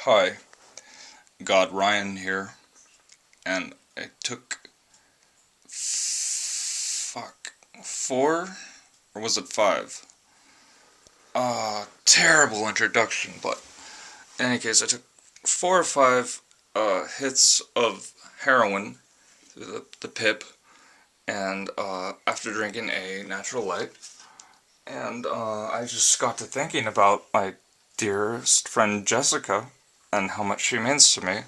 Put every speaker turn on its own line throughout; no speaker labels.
Hi, God Ryan here, and I took four, or was it five? Terrible introduction, but in any case, I took 4 or 5 hits of heroin through the pip, and after drinking a natural light, and I just got to thinking about my dearest friend Jessica and how much she means to me,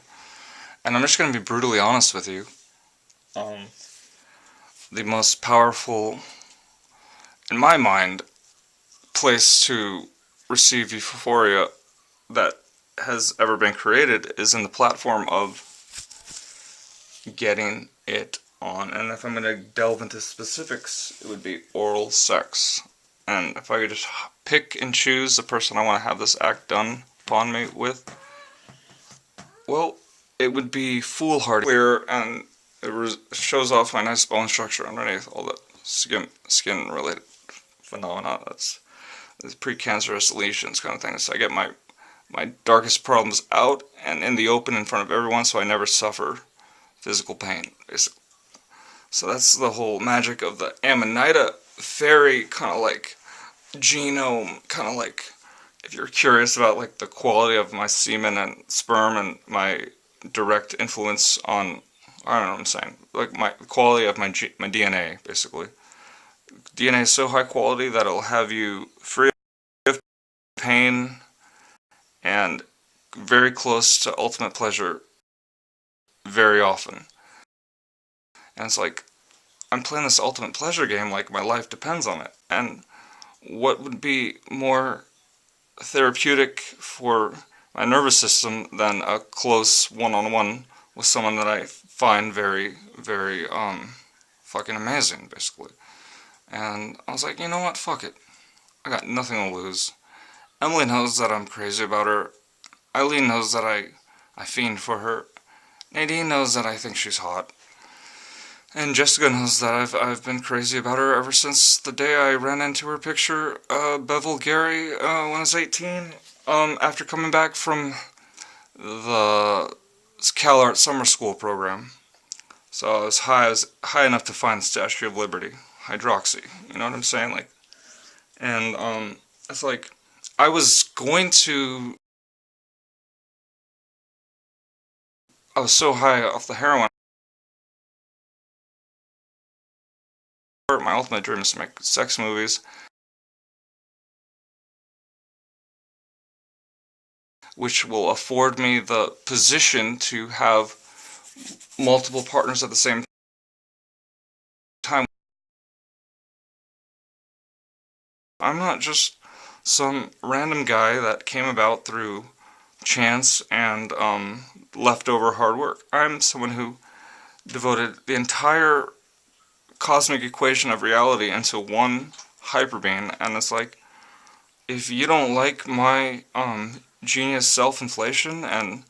and I'm just going to be brutally honest with you. Um, the most powerful, in my mind, place to receive euphoria that has ever been created is in the platform of getting it on. And if I'm going to delve into specifics, it would be oral sex. And if I could just pick and choose the person I want to have this act done upon me with, well, it would be foolhardy, clear, and it shows off my nice bone structure underneath all the skin related phenomena. That's precancerous lesions kind of thing. So I get my darkest problems out and in the open in front of everyone, so I never suffer physical pain, basically. So that's the whole magic of the Amanita Ferrey kind of like genome, kind of like if you're curious about like the quality of my semen and sperm and my direct influence on, I don't know what I'm saying, like my quality of my DNA, basically. DNA is so high quality that it'll have you free of pain and very close to ultimate pleasure very often. And it's like, I'm playing this ultimate pleasure game like my life depends on it. And what would be more therapeutic for my nervous system than a close one-on-one with someone that I find very, very, fucking amazing, basically. And I was like, you know what, fuck it. I got nothing to lose. Emily knows that I'm crazy about her. Eileen knows that I fiend for her. Nadine knows that I think she's hot. And Jessica knows that I've been crazy about her ever since the day I ran into her picture, Bevel Gary, when I was 18, after coming back from the CalArt summer school program. So I was high enough to find the Statue of Liberty, hydroxy, you know what I'm saying? Like, and, it's like, I was going to, I was so high off the heroin, my ultimate dream is to make sex movies, which will afford me the position to have multiple partners at the same time. I'm not just some random guy that came about through chance and leftover hard work. I'm someone who devoted the entire cosmic equation of reality into one hyperbeing, and it's like, if you don't like my genius self-inflation and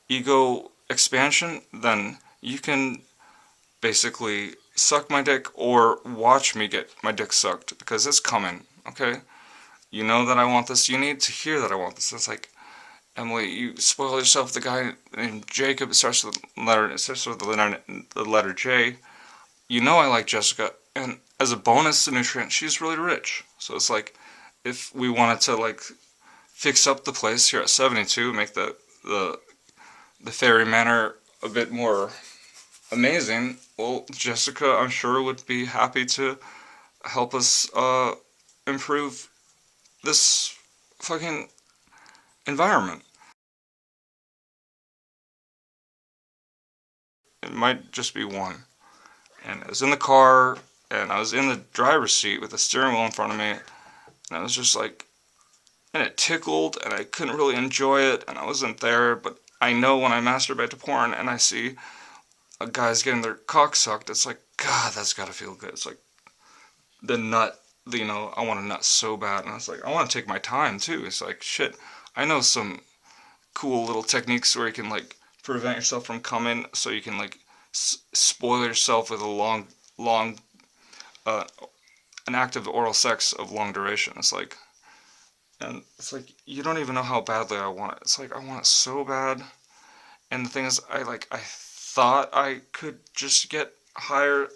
ego expansion, then you can basically suck my dick or watch me get my dick sucked, because it's coming, okay? You know that I want this. You need to hear that I want this. It's like, Emily, you spoil yourself. The guy named Jacob, it starts with the letter J. You know I like Jessica, and as a bonus nutrient, she's really rich. So it's like, if we wanted to like fix up the place here at 72, make the Ferry Manor a bit more amazing, well, Jessica, I'm sure, would be happy to help us improve this fucking environment. It might just be one. And I was in the car, and I was in the driver's seat with the steering wheel in front of me, and I was just like, and it tickled, and I couldn't really enjoy it, and I wasn't there, but I know when I masturbate to porn and I see a guy's getting their cock sucked, it's like, God, that's gotta feel good. It's like the nut, I want a nut so bad, and I was like, I want to take my time too. It's like, shit, I know some cool little techniques where you can like prevent yourself from coming, so you can like spoil yourself with a long, uh, an active oral sex of long duration. It's like, And it's like, you don't even know how badly I want it. It's like, I want it so bad. And the thing is, I thought I could just get hire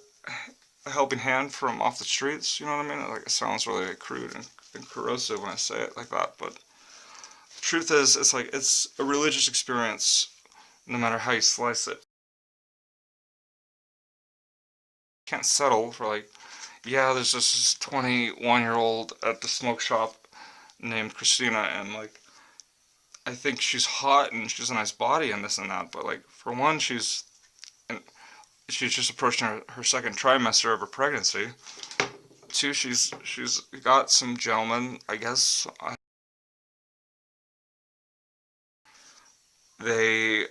a helping hand from off the streets, you know what I mean? Like, it sounds really crude and corrosive when I say it like that, but the truth is, it's like, it's a religious experience, no matter how you slice it. Can't settle for like, yeah, there's this 21-year-old at the smoke shop named Christina, and like, I think she's hot and she's a nice body and this and that, but like, for one, she's just approaching her second trimester of her pregnancy. Two, she's got some gentlemen, I guess. They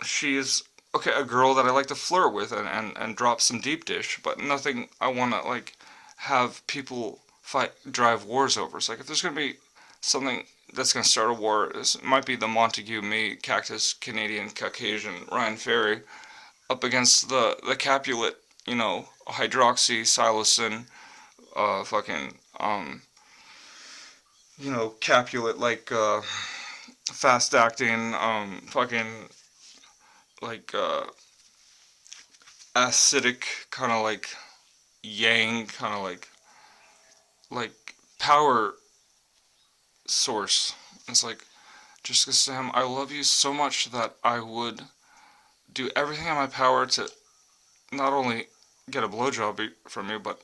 she's okay, a girl that I like to flirt with and drop some deep dish, but nothing I want to like have people drive wars over. It's like, if there's gonna be something that's gonna start a war, it might be the Montague, me, Cactus, Canadian, Caucasian, Ryan Ferrey up against the Capulet, hydroxysilosin, fucking Capulet, like fast acting, fucking like acidic, kind of like yang, kind of like power source. It's like, Jessica Sam, I love you so much that I would do everything in my power to not only get a blowjob from you, but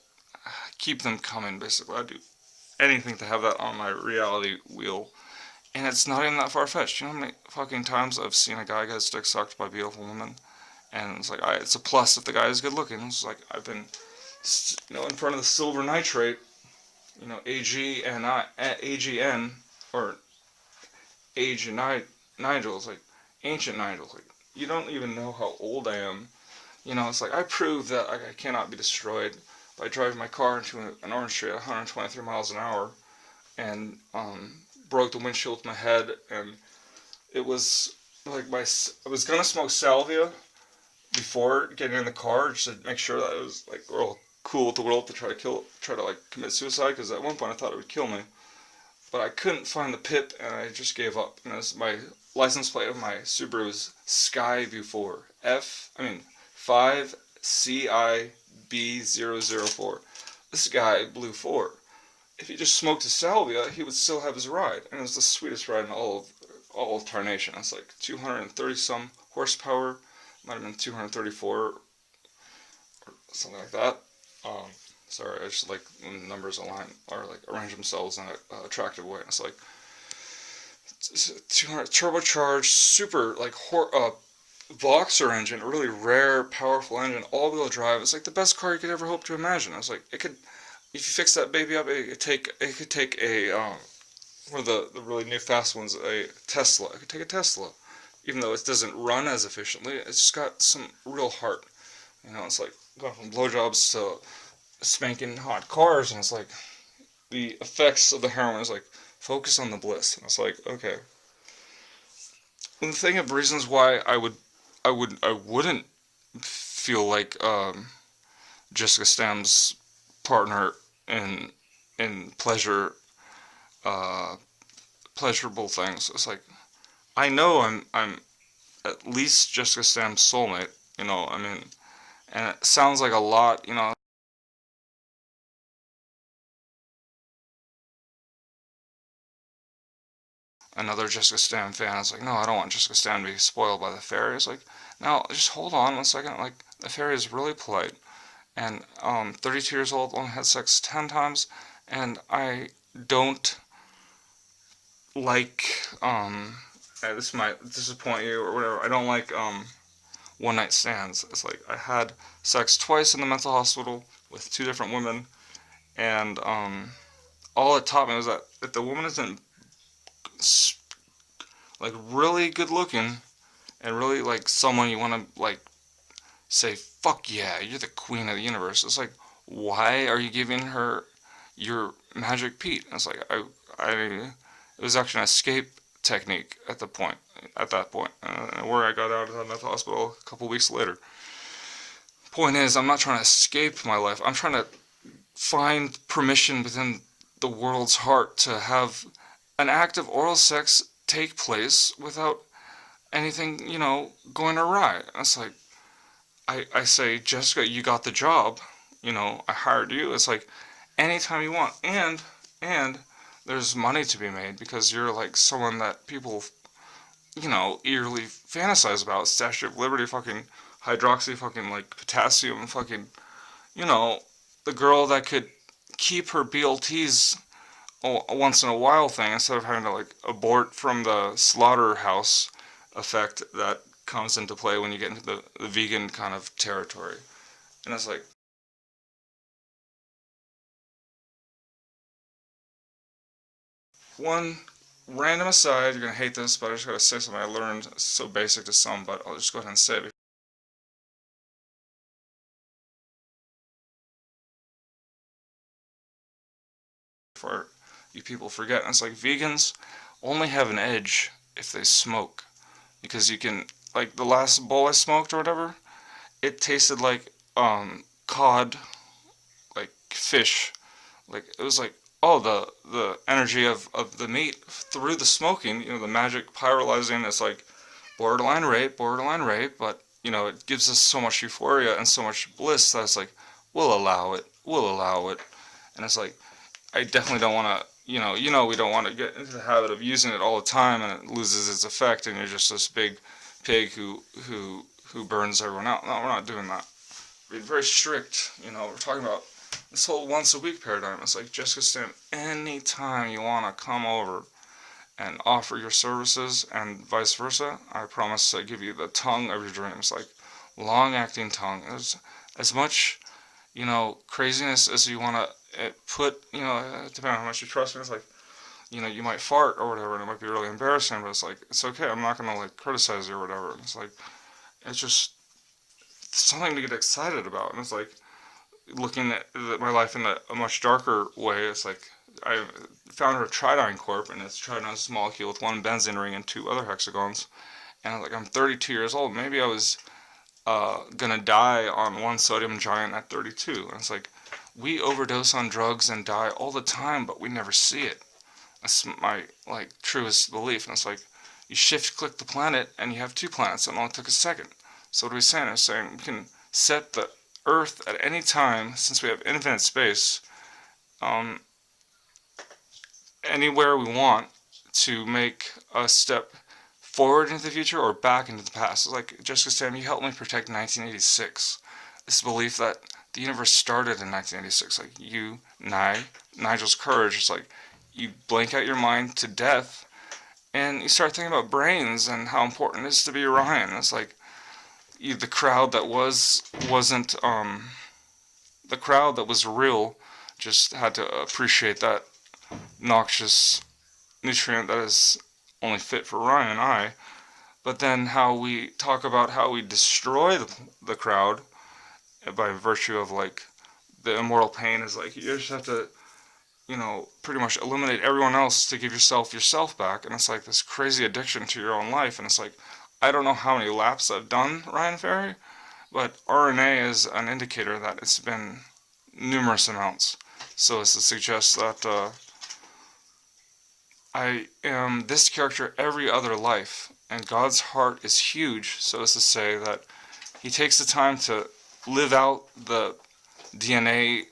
keep them coming, basically. I'd do anything to have that on my reality wheel. And it's not even that far-fetched. You know how many fucking times I've seen a guy get his dick sucked by a beautiful woman? And it's like, it's a plus if the guy is good looking. It's like, I've been, in front of the silver nitrate, AGN, or age Nigel, like ancient Nigel. Like, you don't even know how old I am. It's like, I prove that I cannot be destroyed by driving my car into an orange tree at 123 miles an hour, and broke the windshield with my head, and it was like I was gonna smoke salvia before getting in the car just to make sure that it was like real cool with the world to try to like commit suicide, because at one point I thought it would kill me, but I couldn't find the pip and I just gave up. And my license plate of my Subaru is Skyview 4 5 CIB004. This guy blew 4. If he just smoked a salvia, he would still have his ride, and it was the sweetest ride in all of tarnation. It's like 230 some horsepower, might have been 234 or something like that. Sorry, I just like when numbers align or like arrange themselves in an attractive way. And it's like 200 turbocharged, super like Voxer engine, a really rare, powerful engine, all-wheel drive. It's like the best car you could ever hope to imagine. It's like, if you fix that baby up, it could take a one of the really new fast ones, a Tesla. It could take a Tesla, even though it doesn't run as efficiently. It's just got some real heart. It's like going from blowjobs to spanking hot cars, and it's like the effects of the heroin is like, focus on the bliss, and it's like, okay. And the thing of reasons why I wouldn't feel like Jessica Stam's partner in pleasurable things. It's like, I know I'm at least Jessica Stam's soulmate. And it sounds like a lot. Another Jessica Stam fan is like, no, I don't want Jessica Stam to be spoiled by the fairy. It's like, now just hold on 1 second. Like, the fairy is really polite, and 32 years old, only had sex 10 times, and I don't like this might disappoint you or whatever. I don't like one night stands. It's like, I had sex twice in the mental hospital with 2 different women, and all it taught me was that if the woman isn't like really good looking and really like someone you want to like say, fuck yeah, you're the queen of the universe, it's like, why are you giving her your magic Pete? And it's like, it was actually an escape technique at that point, where I got out of the mental hospital a couple weeks later. Point is, I'm not trying to escape my life. I'm trying to find permission within the world's heart to have an act of oral sex take place without anything, going awry. It's like, I say, Jessica, you got the job. I hired you. It's like, anytime you want. And there's money to be made because you're like someone that people, eagerly fantasize about. Statue of Liberty, fucking hydroxy, fucking like potassium, fucking, you know, the girl that could keep her BLTs a once in a while thing instead of having to like abort from the slaughterhouse effect that comes into play when you get into the vegan kind of territory. And it's like, one random aside, you're gonna hate this, but I just gotta say something I learned. It's so basic to some, but I'll just go ahead and say it before you people forget. And it's like, vegans only have an edge if they smoke. Because you can, like the last bowl I smoked or whatever, it tasted like cod, like fish. Like it was like, oh, the energy of the meat through the smoking, the magic pyrolyzing is like borderline rape, but it gives us so much euphoria and so much bliss that it's like, we'll allow it. And it's like, I definitely don't want to, we don't want to get into the habit of using it all the time and it loses its effect and you're just this big pig who burns everyone out. No, we're not doing that. We're very strict, we're talking about this whole once a week paradigm. It's like, Jessica Stamp, anytime you want to come over and offer your services and vice versa, I promise to give you the tongue of your dreams, like long acting tongue. As much, craziness as you want to put, depending on how much you trust me. It's like, you might fart or whatever and it might be really embarrassing, but it's like, it's okay. I'm not going to like criticize you or whatever. It's like, it's just something to get excited about. And it's like, looking at my life in a much darker way, it's like I found her Tridine Corp, and it's Tridine's molecule with one benzene ring and two other hexagons. And I'm 32 years old. Maybe I was gonna die on one sodium giant at 32. And it's like, we overdose on drugs and die all the time, but we never see it. That's my truest belief. And it's like, you shift click the planet and you have two planets. It only took a second. So what are we saying? We're saying we can set the Earth at any time, since we have infinite space, um, anywhere we want, to make a step forward into the future or back into the past. It's like, Jessica Stam, you helped me protect 1986. This belief that the universe started in 1986. Like Nigel's courage. It's like, you blank out your mind to death, and you start thinking about brains and how important it is to be Orion. It's like, the crowd that wasn't the crowd that was real just had to appreciate that noxious nutrient that is only fit for Ryan and I. But then how we talk about how we destroy the crowd by virtue of like the immortal pain is like, you just have to, pretty much eliminate everyone else to give yourself back. And it's like this crazy addiction to your own life. And it's like, I don't know how many laps I've done, Ryan Ferrey, but RNA is an indicator that it's been numerous amounts. So as to suggest that I am this character every other life, and God's heart is huge, so as to say that he takes the time to live out the DNA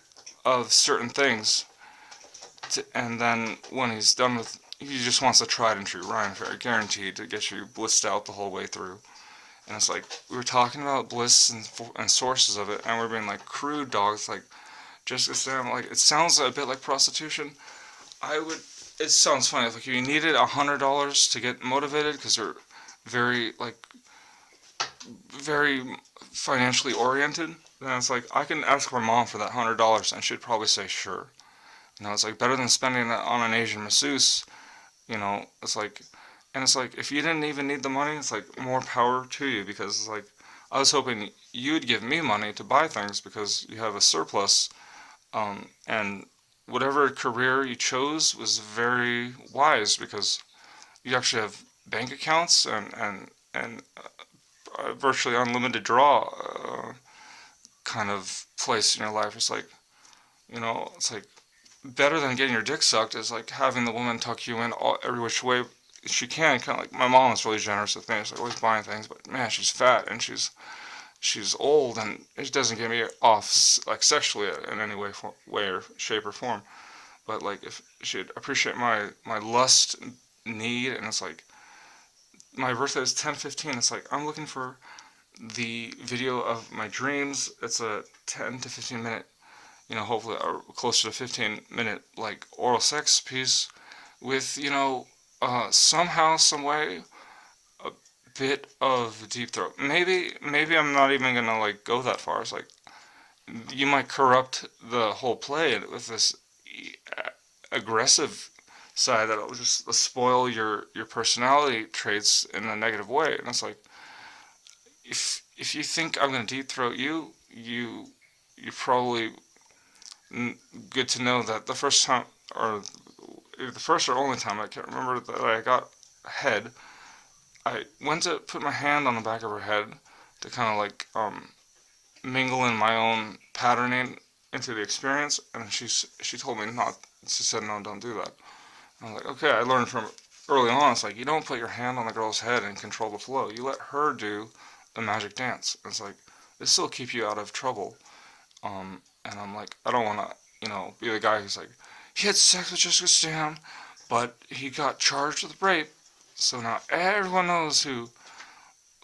of certain things, and then when he's done with, he just wants a tried and true Ryan Ferrey, guaranteed to get you blissed out the whole way through. And it's like, we were talking about bliss and sources of it, and we're being like crude dogs, like Jessica Sam, like, it sounds a bit like prostitution. It sounds funny, like if you needed $100 to get motivated because you're very, very financially oriented, then it's like, I can ask my mom for that $100 and she'd probably say sure. It's like, better than spending that on an Asian masseuse, it's like, and it's like, if you didn't even need the money, it's like, more power to you, because it's like, I was hoping you'd give me money to buy things because you have a surplus, and whatever career you chose was very wise because you actually have bank accounts and virtually unlimited draw kind of place in your life. It's like, it's like, better than getting your dick sucked is like having the woman tuck you in every which way she can. Kind of like my mom is really generous with things, like always buying things, but man, she's fat and she's old, and it doesn't get me off like sexually in any way or shape or form. But like if she'd appreciate my lust need, and it's like my birthday is 10/15. It's like I'm looking for the video of my dreams. It's a 10 to 15 minute, hopefully or closer to 15 minute like oral sex piece with somehow, some way, a bit of deep throat. Maybe I'm not even gonna like go that far. It's like you might corrupt the whole play with this aggressive side that'll just spoil your personality traits in a negative way. And it's like if you think I'm gonna deep throat you probably good to know that the first time or the first or only time I can't remember that I got head, I went to put my hand on the back of her head to kind of like mingle in my own patterning into the experience, and she told me not. She said no, don't do that. And I was like, okay. I learned from early on. It's like you don't put your hand on the girl's head and control the flow. You let her do the magic dance. It's like this will keep you out of trouble. And I'm like, I don't want to, be the guy who's like, he had sex with Jessica Stam, but he got charged with rape. So now everyone knows who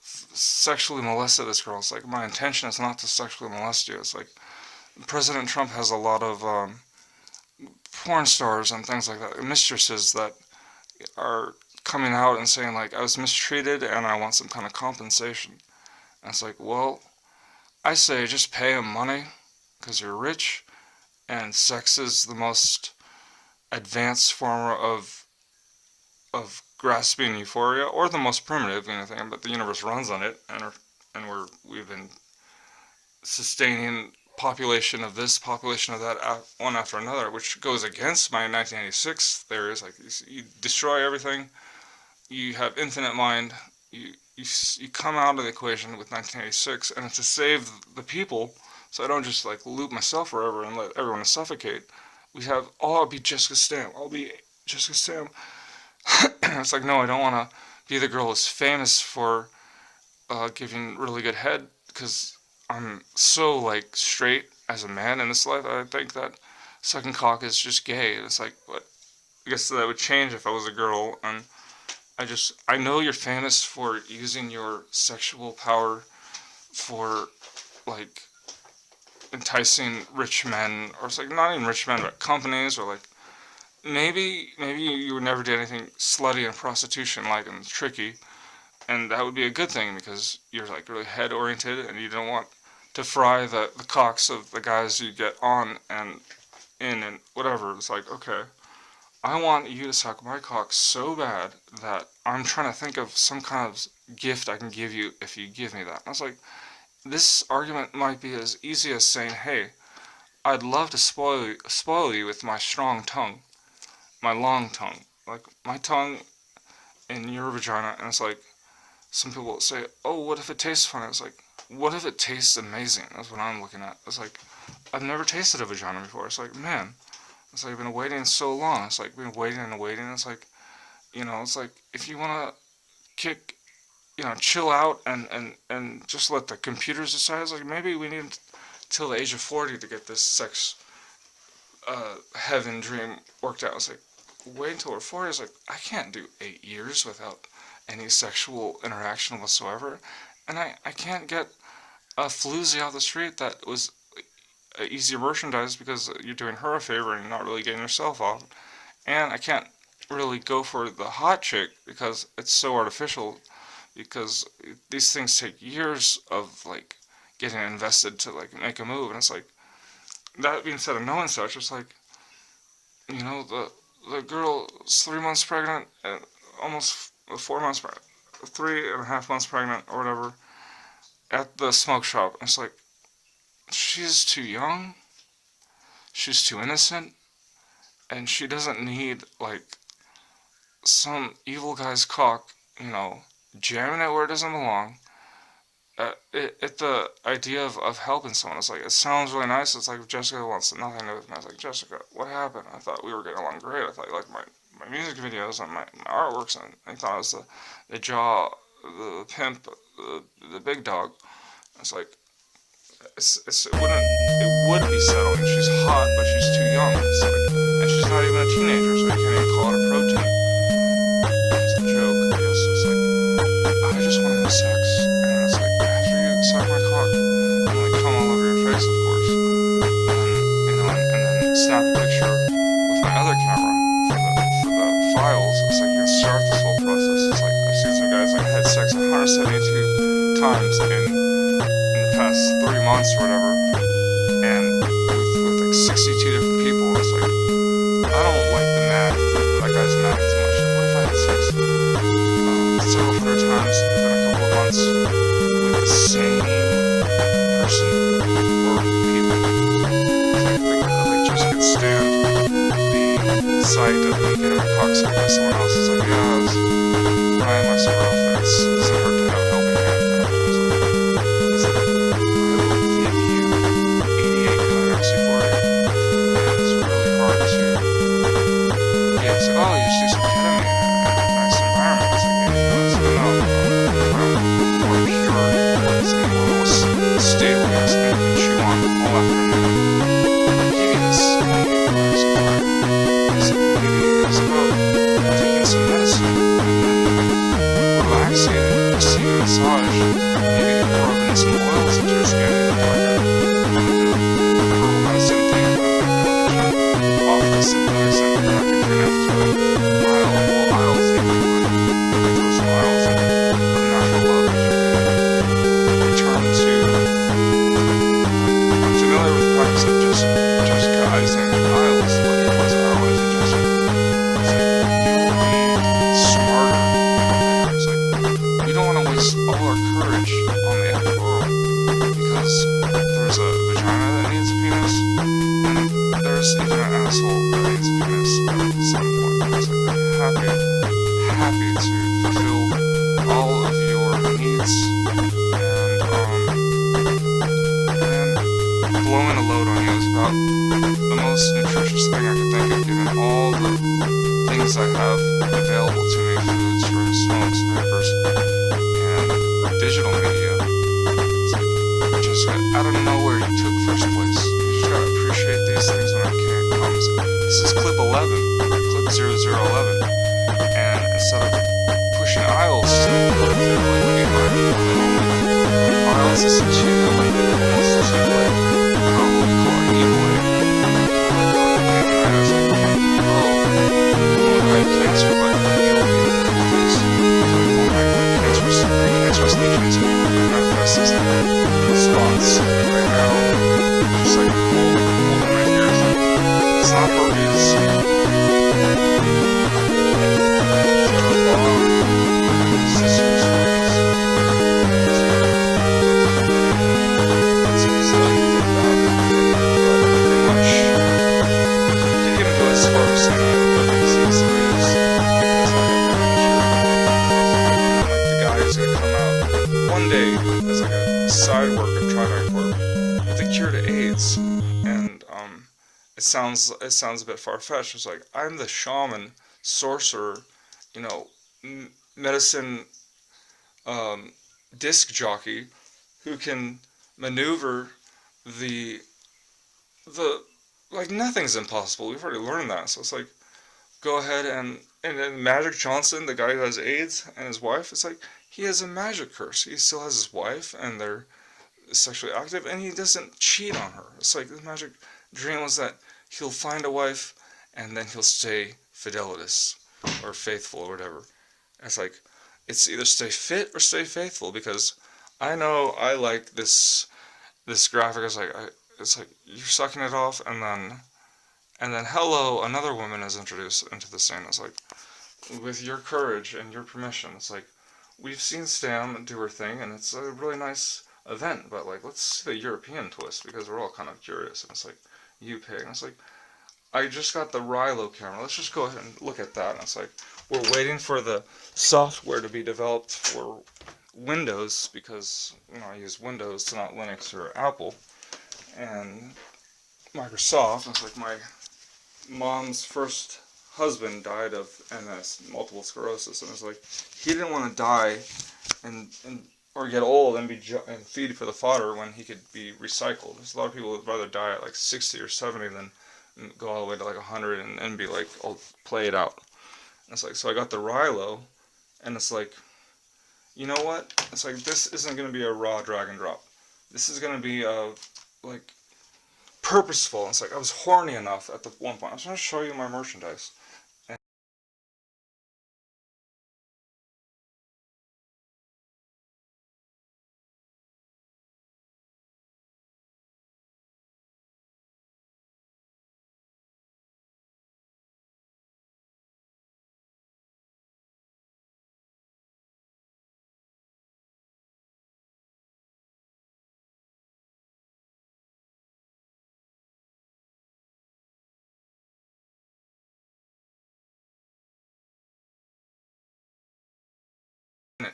sexually molested this girl. It's like my intention is not to sexually molest you. It's like President Trump has a lot of porn stars and things like that, mistresses that are coming out and saying like I was mistreated and I want some kind of compensation. And it's like, well, I say just pay him money because you're rich, and sex is the most advanced form of grasping euphoria, or the most primitive anything. But the universe runs on it, and we've been sustaining population of this, population of that, one after another, which goes against my 1986 theories. Like you destroy everything, you have infinite mind, you come out of the equation with 1986, and it's to save the people, so I don't just like loop myself forever and let everyone suffocate. We have, oh, I'll be Jessica Stam, I'll be Jessica Stam. It's like, no, I don't want to be the girl who's famous for giving really good head, because I'm so like straight as a man in this life. I think that sucking cock is just gay. It's like, what? I guess that would change if I was a girl. And I know you're famous for using your sexual power for like enticing rich men, or it's like not even rich men, but companies, or like maybe you would never do anything slutty and prostitution like and tricky, and that would be a good thing because you're like really head oriented and you don't want to fry the cocks of the guys you get on and in and whatever. It's like, okay, I want you to suck my cock so bad that I'm trying to think of some kind of gift I can give you if you give me that. And I was like, this argument might be as easy as saying, hey, I'd love to spoil you with my strong tongue, my long tongue, like my tongue in your vagina. And it's like, some people say, oh, what if it tastes funny? It's like, what if it tastes amazing? That's what I'm looking at. It's like, I've never tasted a vagina before. It's like, man, it's like I've been waiting so long. It's like been waiting and waiting. It's like, it's like if you want to kick, chill out and just let the computers decide. It's like maybe we need till the age of 40 to get this sex heaven dream worked out. It's like, wait until we're 40. It's like, I can't do 8 years without any sexual interaction whatsoever. And I can't get a floozy off the street that was easier merchandise because you're doing her a favor and you're not really getting yourself off. And I can't really go for the hot chick because it's so artificial, because these things take years of like getting invested to like make a move. And it's like, that being said, of knowing such, it's like, the girl is 3 months pregnant, and almost 4 months pregnant, 3.5 months pregnant or whatever, at the smoke shop. It's like, she's too young, she's too innocent, and she doesn't need like some evil guy's cock, jamming it where it doesn't belong, the idea of helping someone, it's like, it sounds really nice. It's like, Jessica wants nothing to do with me. I was like, Jessica, what happened? I thought we were getting along great. I thought you liked my music videos and my artworks, and I thought I was the jaw, the pimp, the big dog. It's like, it would be settling. She's hot, but she's too young. It's like, and she's not even a teenager, so you can't even call it a protein. It's a joke, I guess. It's like, I just want to have sex, and it's like, after you suck my cock, and like come all over your face, of course, and then, and then snap a picture with my other camera for the files. It's like, you can start this whole process. It's like, I've seen some guys like had sex 172 times in the past 3 months or whatever, and with like 62 different people. It's like, I don't like the math. That guy's math too much. Like, what if I had sex several hundred times within a couple of months with the same person or people? It's like, I just could stand the sight of me getting my cock sucked by someone else. It's like, yeah, I was crying myself off, and it doesn't hurt to have a helping hand. It's like, I will give you 88 million oxyform, and it's really hard to get. It's like, oh, you just do some ketamine in a nice environment. It's like, yeah, no, it's like, no, more pure, it's a little stable, you know, something you can chew on all afternoon. I'll give you this 88 million oxyform. It's like, maybe it's about taking some medicine and relaxing and receiving a massage. Maybe rubbing some oils into your skin, like a herbal medicine thing. Off the synthetic scent, but I think you're gonna have to aisles, even like throw some aisles in natural love. Return to, I'm familiar with the practice of just Essica aisles, but what's aisle is Jessica? It's like, you will be smarter than it's like, we don't want to waste all our courage on the active oral, because there's a vagina that needs a penis, and there's even an asshole that needs a penis at some point. It's like, I'm happy to fulfill all of your needs, and blowing a load on you is about the most nutritious thing I could think of, given all the things I have available to me: foods, drinks, smokes, vapors, and digital media. It's like, Jessica, out of nowhere you took first place. You just gotta appreciate these things when it comes. This is clip 11, clip 0011, and instead of pushing aisles to perfectly be like aisles is too almost too like, how we call it, evil. I was like, oh, I have cancer, but you'll be in the movies. Oh my cancerous lesions manifest as spots right now. Just like holding right here. It's not herpes. Shut up, Bob. Sisters, herpes. It's like that. But pretty much, didn't even go as far as saying I have no disease serious, because I have no cure. And like, the guy is gonna come out one day as like a side work of Trident Corp with a cure to AIDS, and it sounds a bit far fetched. It's like, I'm the shaman, sorcerer, you know, medicine disc jockey who can maneuver the like, nothing's impossible. We've already learned that. So it's like, go ahead and then Magic Johnson, the guy who has AIDS, and his wife, it's like, he has a magic curse. He still has his wife, and they're sexually active, and he doesn't cheat on her. It's like, the magic dream was that he'll find a wife, and then he'll stay fidelitous, or faithful, or whatever. It's like, it's either stay fit or stay faithful, because I know I like this graphic. It's like you're sucking it off, and then hello, another woman is introduced into the scene. It's like, with your courage and your permission. It's like, we've seen Stam do her thing, and it's a really nice event, but like, let's see the European twist, because we're all kind of curious. And it's like, you pig. And it's like, I just got the Rilo camera. Let's just go ahead and look at that. And it's like, we're waiting for the software to be developed for Windows, because I use Windows to not Linux or Apple, and Microsoft. It's like my mom's first husband died of MS, multiple sclerosis, and it's like he didn't want to die and or get old and and feed for the fodder when he could be recycled. There's a lot of people would rather die at like 60 or 70 than go all the way to like 100 and be like, I'll play it out. And it's like, so I got the Rilo, and it's like, you know what? It's like, this isn't going to be a raw drag and drop. This is going to be like purposeful. It's like I was horny enough at the one point. I was going to show you my merchandise.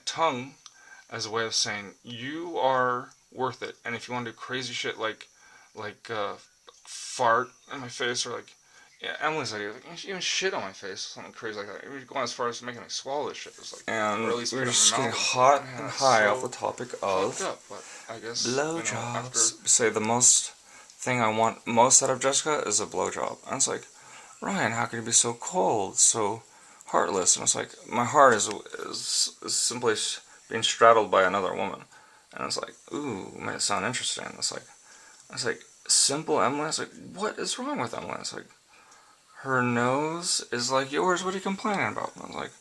Tongue as a way of saying you are worth it, and if you want to do crazy shit like fart in my face, or like, yeah, Emily's idea, like even shit on my face, something crazy like that. We're going as far as making me swallow this shit. It's like, and we're just getting hot and high off the topic of up, but I guess blowjobs. Say the most thing I want most out of Jessica is a blowjob, and it's like, Ryan, how could you be so cold, so heartless? And it's like, my heart is simply being straddled by another woman. And it's like, ooh, may it sound interesting. It's like, simple Emily. It's like, what is wrong with Emily? It's like, her nose is like yours. What are you complaining about? And it's like,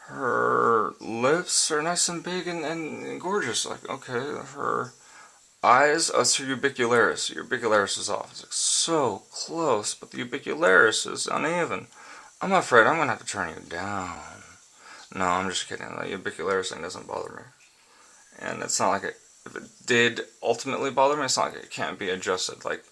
her lips are nice and big and gorgeous. Like, okay, her eyes, us her ubicularis. Ubicularis is off. It's like, so close, but the ubicularis is uneven. I'm afraid I'm going to have to turn you down. No, I'm just kidding. The ubicularis thing doesn't bother me. And it's not like if it did ultimately bother me, it's not like it can't be adjusted. Like,